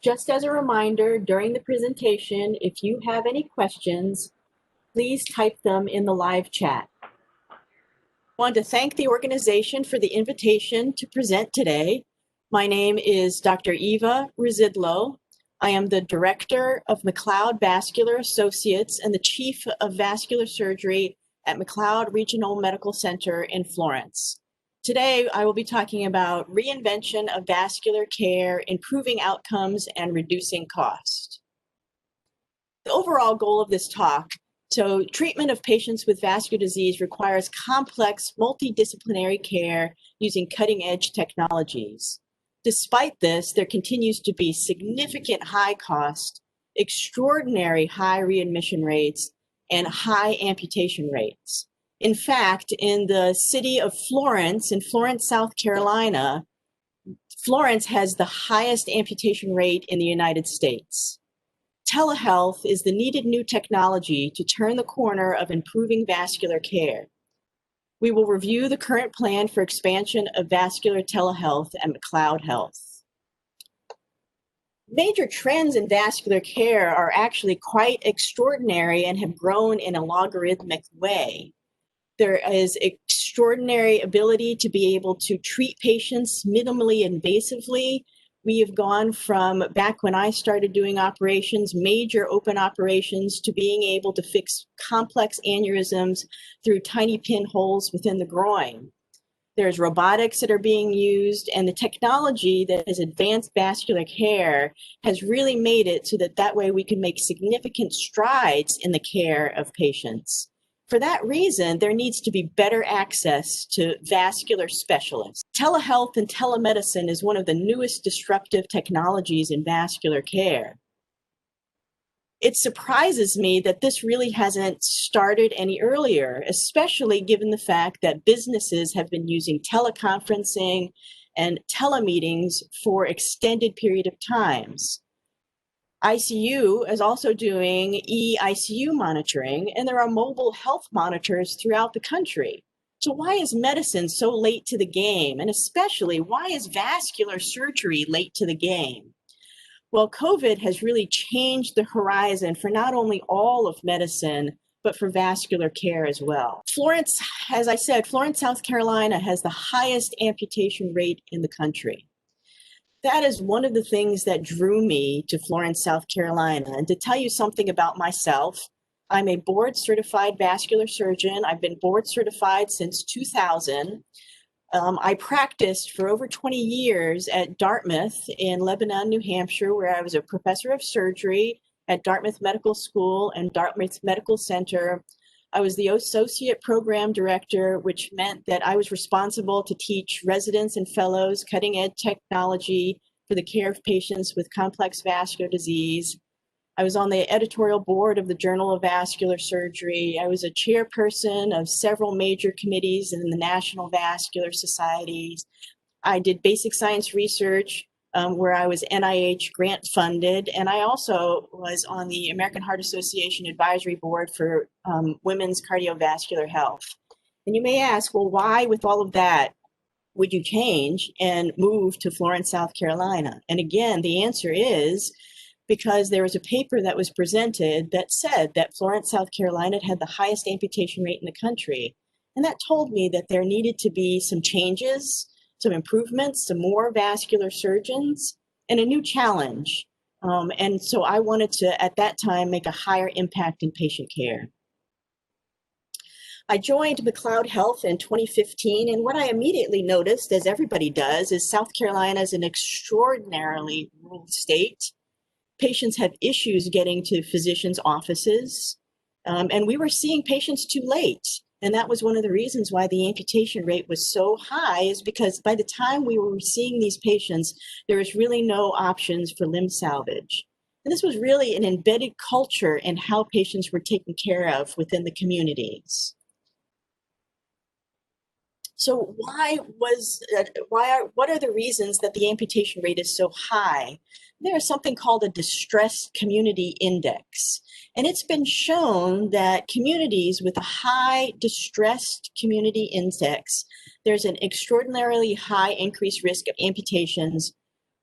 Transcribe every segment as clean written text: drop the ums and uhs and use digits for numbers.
Just as a reminder, during the presentation, if you have any questions, please type them in the live chat. I want to thank the organization for the invitation to present today. My name is Dr. Eva Rzucidlo. I am the Director of McLeod Vascular Associates and the Chief of Vascular Surgery at McLeod Regional Medical Center in Florence. Today, I will be talking about reinvention of vascular care, improving outcomes, and reducing cost. The overall goal of this talk, treatment of patients with vascular disease requires complex, multidisciplinary care using cutting-edge technologies. Despite this, there continues to be significant high cost, extraordinary high readmission rates, and high amputation rates. In fact, in the city of Florence, in Florence, South Carolina, Florence has the highest amputation rate in the United States. Telehealth is the needed new technology to turn the corner of improving vascular care. We will review the current plan for expansion of vascular telehealth at McLeod Health. Major trends in vascular care are actually quite extraordinary and have grown in a logarithmic way. There is extraordinary ability to be able to treat patients minimally invasively. We have gone from, back when I started doing operations, major open operations, to being able to fix complex aneurysms through tiny pinholes within the groin. There's robotics that are being used, and the technology that has advanced vascular care has really made it so that way we can make significant strides in the care of patients. For that reason, there needs to be better access to vascular specialists. Telehealth and telemedicine is one of the newest disruptive technologies in vascular care. It surprises me that this really hasn't started any earlier, especially given the fact that businesses have been using teleconferencing and telemeetings for extended period of times. ICU is also doing e-ICU monitoring, and there are mobile health monitors throughout the country. So why is medicine so late to the game? And especially, why is vascular surgery late to the game? Well, COVID has really changed the horizon for not only all of medicine, but for vascular care as well. Florence, as I said, Florence, South Carolina has the highest amputation rate in the country. That is one of the things that drew me to Florence, South Carolina. And to tell you something about myself, I'm a board certified vascular surgeon. I've been board certified since 2000. I practiced for over 20 years at Dartmouth in Lebanon, New Hampshire, where I was a professor of surgery at Dartmouth Medical School and Dartmouth Medical Center. I was the associate program director, which meant that I was responsible to teach residents and fellows cutting-edge technology for the care of patients with complex vascular disease. I was on the editorial board of the Journal of Vascular Surgery. I was a chairperson of several major committees in the National Vascular Societies. I did basic science research where I was NIH grant funded, and I also was on the American Heart Association Advisory Board for Women's Cardiovascular Health. And you may ask, well, why with all of that would you change and move to Florence, South Carolina? And again, the answer is because there was a paper that was presented that said that Florence, South Carolina had the highest amputation rate in the country. And that told me that there needed to be some changes, some improvements, some more vascular surgeons, and a new challenge. And so I wanted to, at that time, make a higher impact in patient care. I joined McLeod Health in 2015, and what I immediately noticed, as everybody does, is South Carolina is an extraordinarily rural state. Patients have issues getting to physicians' offices, and we were seeing patients too late. And that was one of the reasons why the amputation rate was so high, is because by the time we were seeing these patients, there was really no options for limb salvage. And this was really an embedded culture in how patients were taken care of within the communities. So what are the reasons that the amputation rate is so high? There's something called a distressed community index. And it's been shown that communities with a high distressed community index, there's an extraordinarily high increased risk of amputations,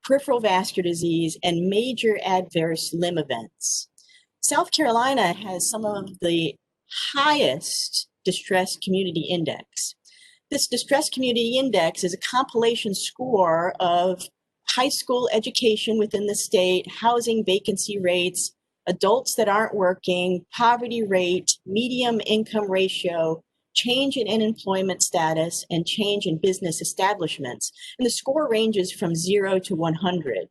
peripheral vascular disease, and major adverse limb events. South Carolina has some of the highest distress community index. This distress community index is a compilation score of high school education within the state, housing vacancy rates, adults that aren't working, poverty rate, median income ratio, change in unemployment status, and change in business establishments. And the score ranges from 0 to 100.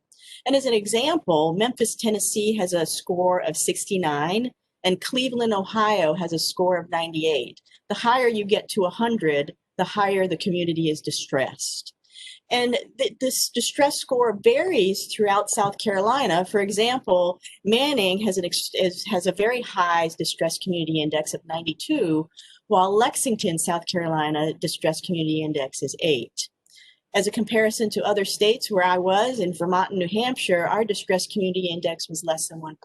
And as an example, Memphis, Tennessee has a score of 69, and Cleveland, Ohio has a score of 98. The higher you get to 100, the higher the community is distressed. And this distress score varies throughout South Carolina. For example, Manning has a very high distress community index of 92, while Lexington, South Carolina, distress community index is 8. As a comparison to other states where I was, in Vermont and New Hampshire, our distress community index was less than 1%.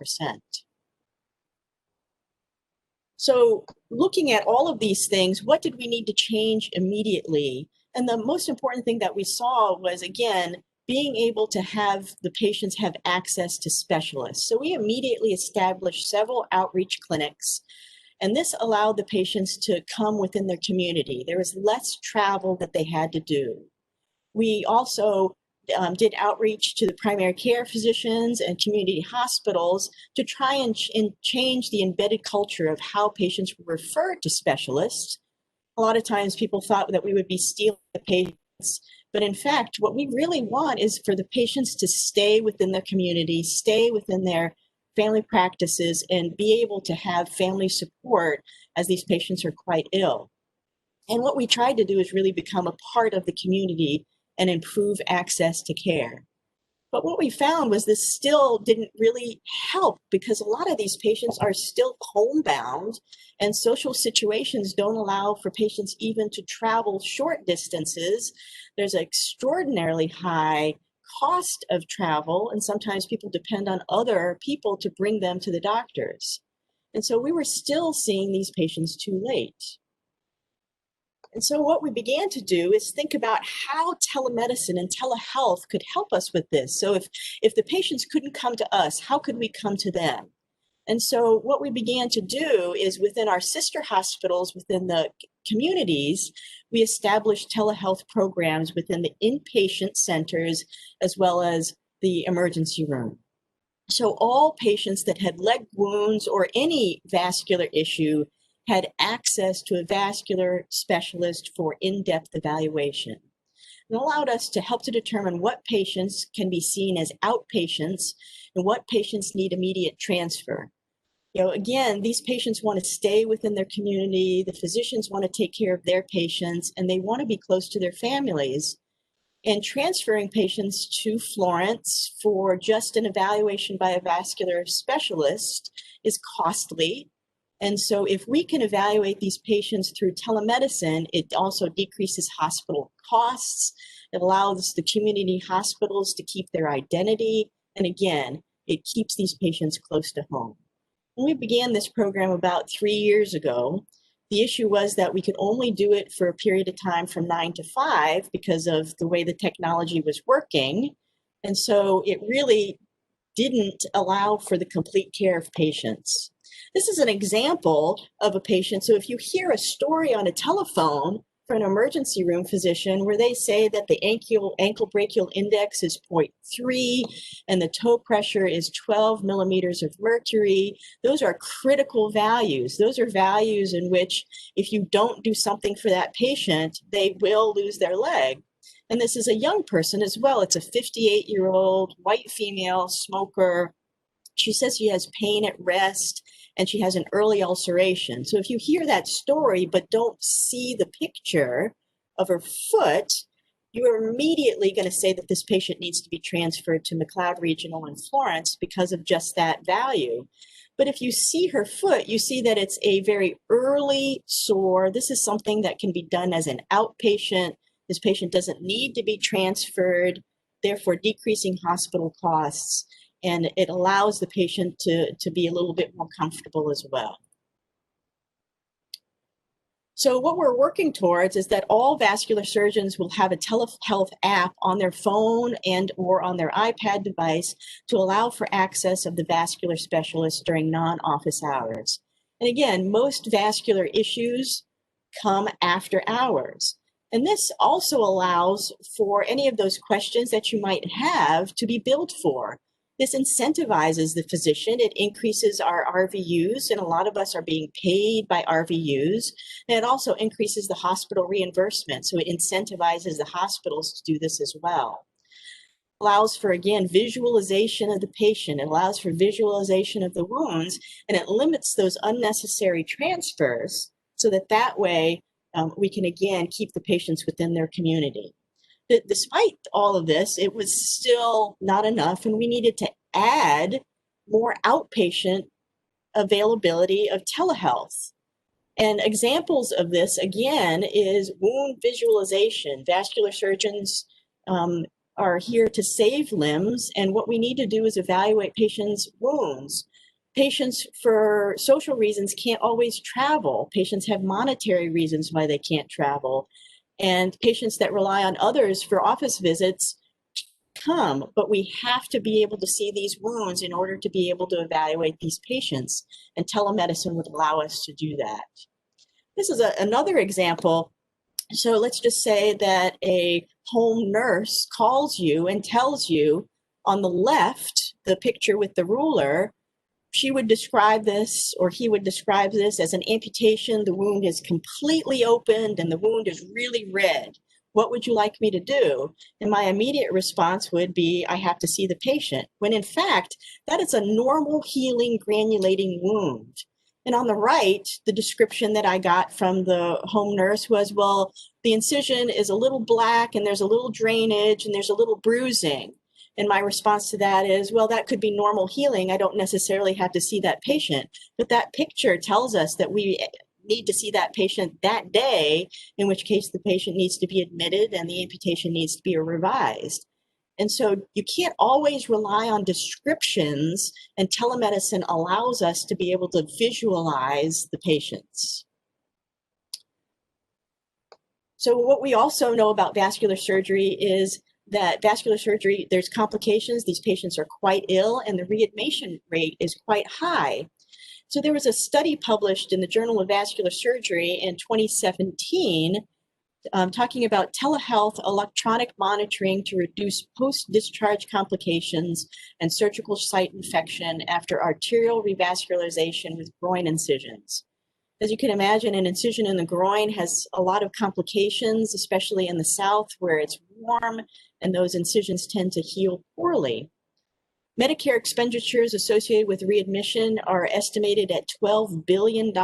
So looking at all of these things, what did we need to change immediately? And the most important thing that we saw was, again, being able to have the patients have access to specialists. So we immediately established several outreach clinics, and this allowed the patients to come within their community. There was less travel that they had to do. We also did outreach to the primary care physicians and community hospitals to try and change the embedded culture of how patients were referred to specialists. A lot of times people thought that we would be stealing the patients, but in fact, what we really want is for the patients to stay within their community, stay within their family practices, and be able to have family support as these patients are quite ill. And what we tried to do is really become a part of the community and improve access to care. But what we found was this still didn't really help, because a lot of these patients are still homebound, and social situations don't allow for patients even to travel short distances. There's an extraordinarily high cost of travel, and sometimes people depend on other people to bring them to the doctors. And so we were still seeing these patients too late. And so what we began to do is think about how telemedicine and telehealth could help us with this. So if the patients couldn't come to us, how could we come to them? And so what we began to do is, within our sister hospitals, within the communities, we established telehealth programs within the inpatient centers as well as the emergency room. So all patients that had leg wounds or any vascular issue had access to a vascular specialist for in-depth evaluation. It allowed us to help to determine what patients can be seen as outpatients and what patients need immediate transfer. Again, these patients want to stay within their community, the physicians want to take care of their patients, and they want to be close to their families. And transferring patients to Florence for just an evaluation by a vascular specialist is costly. And so if we can evaluate these patients through telemedicine, it also decreases hospital costs. It allows the community hospitals to keep their identity. And again, it keeps these patients close to home. When we began this program about 3 years ago, the issue was that we could only do it for a period of time from 9 to 5 because of the way the technology was working. And so it really didn't allow for the complete care of patients. This is an example of a patient. So if you hear a story on a telephone for an emergency room physician where they say that the ankle brachial index is 0.3 and the toe pressure is 12 millimeters of mercury, those are critical values. Those are values in which if you don't do something for that patient, they will lose their leg. And this is a young person as well. It's a 58-year-old white female smoker. She says she has pain at rest and she has an early ulceration. So if you hear that story but don't see the picture of her foot, you are immediately going to say that this patient needs to be transferred to McLeod Regional in Florence because of just that value. But if you see her foot, you see that it's a very early sore. This is something that can be done as an outpatient. This patient doesn't need to be transferred, therefore decreasing hospital costs. And it allows the patient to be a little bit more comfortable as well. So what we're working towards is that all vascular surgeons will have a telehealth app on their phone and or on their iPad device to allow for access of the vascular specialist during non-office hours. And again, most vascular issues come after hours. And this also allows for any of those questions that you might have to be billed for. This incentivizes the physician. It increases our RVUs, and a lot of us are being paid by RVUs. And it also increases the hospital reimbursement, so it incentivizes the hospitals to do this as well. It allows for, again, visualization of the patient. It allows for visualization of the wounds, and it limits those unnecessary transfers so that way we can, again, keep the patients within their community. But despite all of this, it was still not enough, and we needed to add more outpatient availability of telehealth. And examples of this, again, is wound visualization. Vascular surgeons are here to save limbs, and what we need to do is evaluate patients' wounds. Patients, for social reasons, can't always travel. Patients have monetary reasons why they can't travel. And patients that rely on others for office visits come, but we have to be able to see these wounds in order to be able to evaluate these patients. And telemedicine would allow us to do that. This is another example. So let's just say that a home nurse calls you and tells you on the left, the picture with the ruler, she would describe this, or he would describe this as an amputation. The wound is completely opened and the wound is really red. What would you like me to do? And my immediate response would be, I have to see the patient, when in fact, that is a normal healing granulating wound. And on the right, the description that I got from the home nurse was, well, the incision is a little black and there's a little drainage and there's a little bruising. And my response to that is, well, that could be normal healing. I don't necessarily have to see that patient. But that picture tells us that we need to see that patient that day, in which case the patient needs to be admitted and the amputation needs to be revised. And so you can't always rely on descriptions, and telemedicine allows us to be able to visualize the patients. So what we also know about vascular surgery is that vascular surgery, there's complications. These patients are quite ill, and the readmission rate is quite high. So there was a study published in the Journal of Vascular Surgery in 2017 talking about telehealth electronic monitoring to reduce post-discharge complications and surgical site infection after arterial revascularization with groin incisions. As you can imagine, an incision in the groin has a lot of complications, especially in the South where it's warm and those incisions tend to heal poorly. Medicare expenditures associated with readmission are estimated at $12 billion.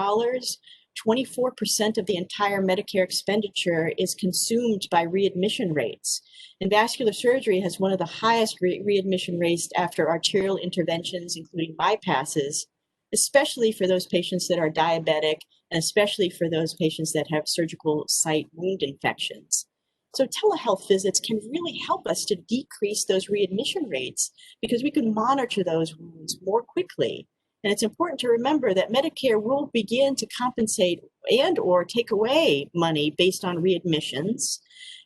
24% of the entire Medicare expenditure is consumed by readmission rates. And vascular surgery has one of the highest readmission rates after arterial interventions, including bypasses, especially for those patients that are diabetic, and especially for those patients that have surgical site wound infections. So telehealth visits can really help us to decrease those readmission rates because we can monitor those wounds more quickly. And it's important to remember that Medicare will begin to compensate and or take away money based on readmissions.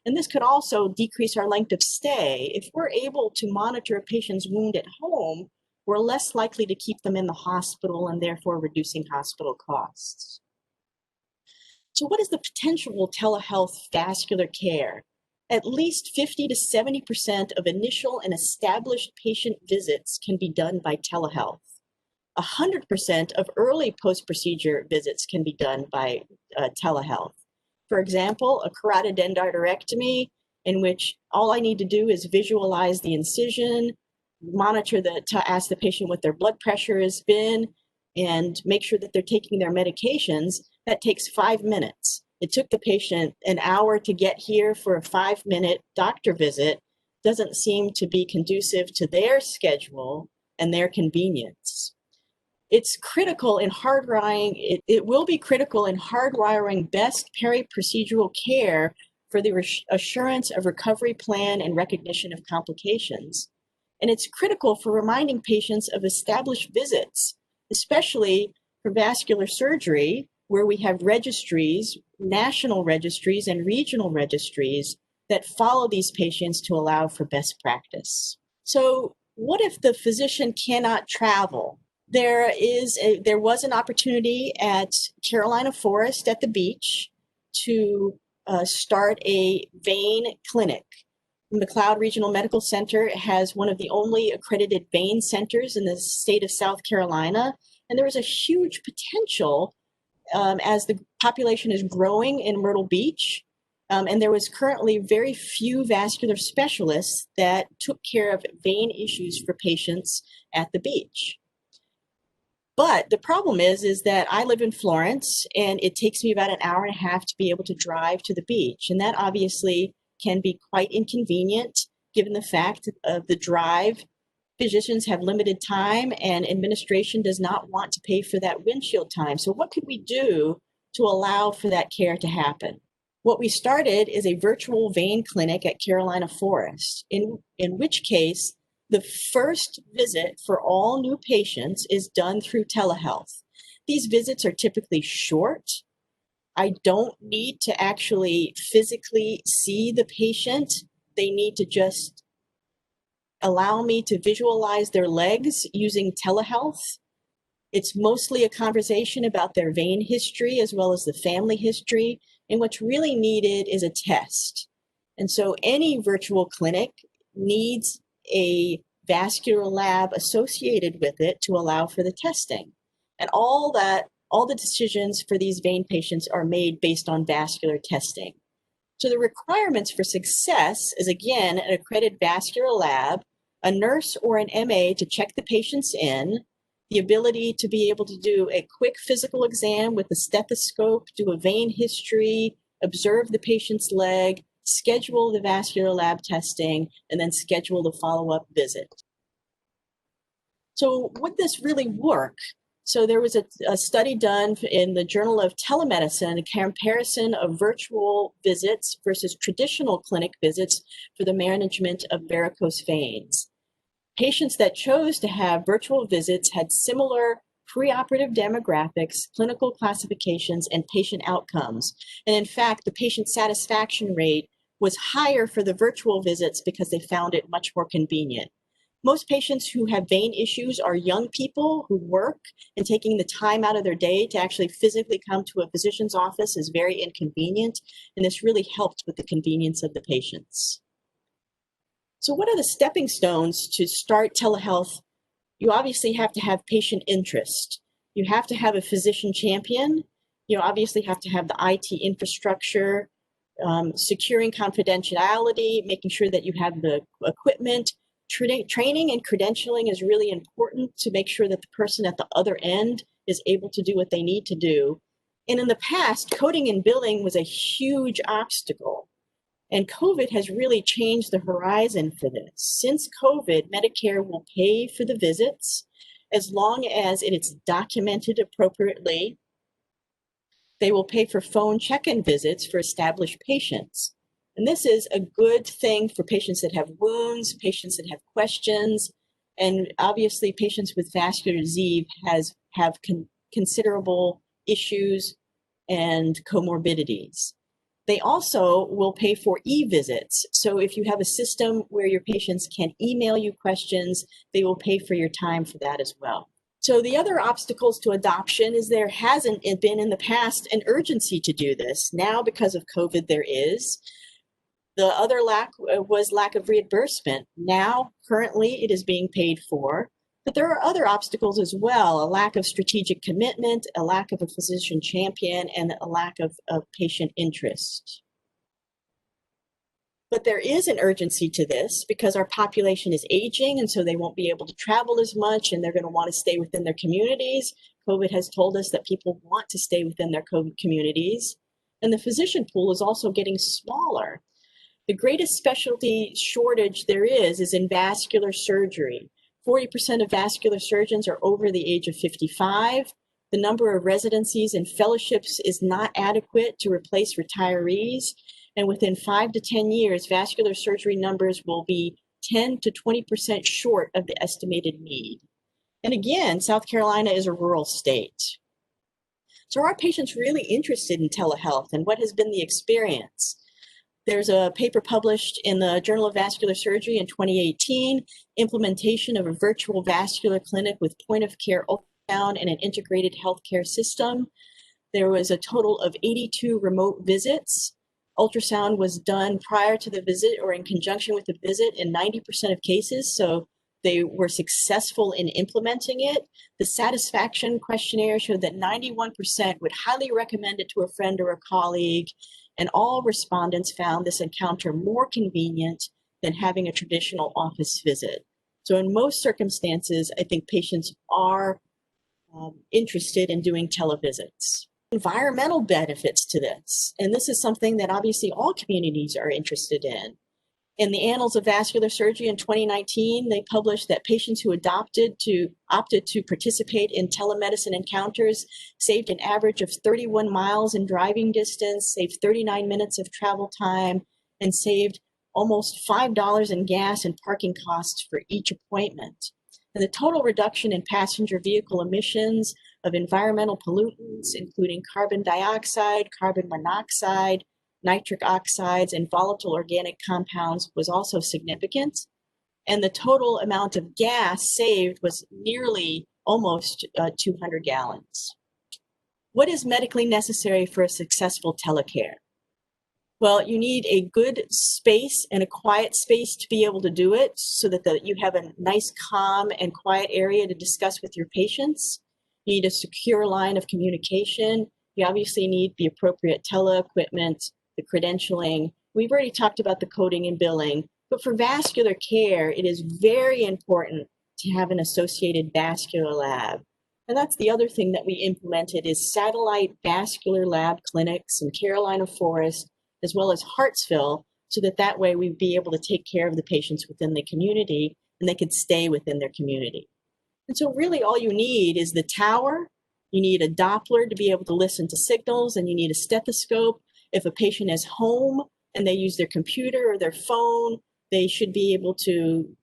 And this could also decrease our length of stay. If we're able to monitor a patient's wound at home, we're less likely to keep them in the hospital and therefore reducing hospital costs. So what is the potential of telehealth vascular care? At least 50 to 70% of initial and established patient visits can be done by telehealth. 100% of early post-procedure visits can be done by telehealth. For example, a carotid endarterectomy, in which all I need to do is visualize the incision, monitor to ask the patient what their blood pressure has been, and make sure that they're taking their medications. That takes 5 minutes. It took the patient an hour to get here for a 5-minute doctor visit. Doesn't seem to be conducive to their schedule and their convenience. It's critical in hardwiring, it will be critical in hardwiring best peri-procedural care for the assurance of recovery plan and recognition of complications. And it's critical for reminding patients of established visits, especially for vascular surgery, where we have registries, national registries and regional registries that follow these patients to allow for best practice. So what if the physician cannot travel? There was an opportunity at Carolina Forest at the beach to start a vein clinic. The McLeod Regional Medical Center has one of the only accredited vein centers in the state of South Carolina, and there is a huge potential as the population is growing in Myrtle Beach. And there was currently very few vascular specialists that took care of vein issues for patients at the beach. But the problem is that I live in Florence and it takes me about an hour and a half to be able to drive to the beach. And that obviously can be quite inconvenient given the fact of the drive. Physicians have limited time and administration does not want to pay for that windshield time. So what could we do to allow for that care to happen? What we started is a virtual vein clinic at Carolina Forest, in which case the first visit for all new patients is done through telehealth. These visits are typically short. I don't need to actually physically see the patient. They need to just allow me to visualize their legs using telehealth. It's mostly a conversation about their vein history as well as the family history. And what's really needed is a test. And so any virtual clinic needs a vascular lab associated with it to allow for the testing. And all the decisions for these vein patients are made based on vascular testing. So the requirements for success is, again, an accredited vascular lab, a nurse or an MA to check the patients in, the ability to be able to do a quick physical exam with a stethoscope, do a vein history, observe the patient's leg, schedule the vascular lab testing, and then schedule the follow-up visit. So would this really work? So there was a study done in the Journal of Telemedicine, a comparison of virtual visits versus traditional clinic visits for the management of varicose veins. Patients that chose to have virtual visits had similar preoperative demographics, clinical classifications, and patient outcomes. And in fact, the patient satisfaction rate was higher for the virtual visits because they found it much more convenient. Most patients who have vein issues are young people who work, and taking the time out of their day to actually physically come to a physician's office is very inconvenient, and this really helped with the convenience of the patients. So what are the stepping stones to start telehealth? You obviously have to have patient interest. You have to have a physician champion. You obviously have to have the IT infrastructure, securing confidentiality, making sure that you have the equipment. Training and credentialing is really important to make sure that the person at the other end is able to do what they need to do. And in the past, coding and billing was a huge obstacle. And COVID has really changed the horizon for this. Since COVID, Medicare will pay for the visits as long as it is documented appropriately. They will pay for phone check-in visits for established patients. And this is a good thing for patients that have wounds, patients that have questions, and obviously patients with vascular disease have considerable issues and comorbidities. They also will pay for e-visits. So if you have a system where your patients can email you questions, they will pay for your time for that as well. So the other obstacles to adoption is there hasn't been in the past an urgency to do this. Now, because of COVID, there is. The other lack was lack of reimbursement. Now, currently, it is being paid for. But there are other obstacles as well, a lack of strategic commitment, a lack of a physician champion, and a lack of patient interest. But there is an urgency to this because our population is aging, and so they won't be able to travel as much, and they're going to want to stay within their communities. COVID has told us that people want to stay within their COVID communities. And the physician pool is also getting smaller. The greatest specialty shortage there is in vascular surgery. 40% of vascular surgeons are over the age of 55. The number of residencies and fellowships is not adequate to replace retirees. And within 5 to 10 years, vascular surgery numbers will be 10 to 20% short of the estimated need. And again, South Carolina is a rural state. So are patients really interested in telehealth, and what has been the experience? There's a paper published in the Journal of Vascular Surgery in 2018, implementation of a virtual vascular clinic with point-of-care ultrasound and an integrated healthcare system. There was a total of 82 remote visits. Ultrasound was done prior to the visit or in conjunction with the visit in 90% of cases, so they were successful in implementing it. The satisfaction questionnaire showed that 91% would highly recommend it to a friend or a colleague, and all respondents found this encounter more convenient than having a traditional office visit. So in most circumstances, I think patients are interested in doing televisits. Environmental benefits to this, and this is something that obviously all communities are interested in. In the Annals of Vascular Surgery in 2019, they published that patients who opted to participate in telemedicine encounters saved an average of 31 miles in driving distance, saved 39 minutes of travel time, and saved almost $5 in gas and parking costs for each appointment. And the total reduction in passenger vehicle emissions of environmental pollutants, including carbon dioxide, carbon monoxide, nitric oxides, and volatile organic compounds, was also significant. And the total amount of gas saved was nearly almost 200 gallons. What is medically necessary for a successful telecare? Well, you need a good space and a quiet space to be able to do it, so that you have a nice, calm, and quiet area to discuss with your patients. You need a secure line of communication. You obviously need the appropriate tele-equipment, the credentialing. We've already talked about the coding and billing, but for vascular care, it is very important to have an associated vascular lab. And that's the other thing that we implemented is satellite vascular lab clinics in Carolina Forest, as well as Hartsville, so that way we'd be able to take care of the patients within the community and they could stay within their community. And so really all you need is the tower, you need a Doppler to be able to listen to signals, and you need a stethoscope. If a patient is home and they use their computer or their phone, they should be able to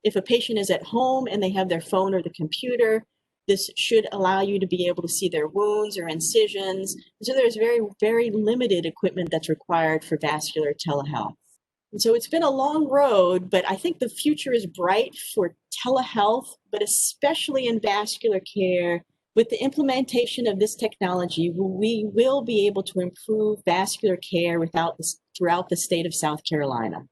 if a patient is at home and they have their phone or the computer, this should allow you to be able to see their wounds or incisions. So there's very, very limited equipment that's required for vascular telehealth. And so it's been a long road, but I think the future is bright for telehealth, but especially in vascular care. With the implementation of this technology, we will be able to improve vascular care throughout the state of South Carolina.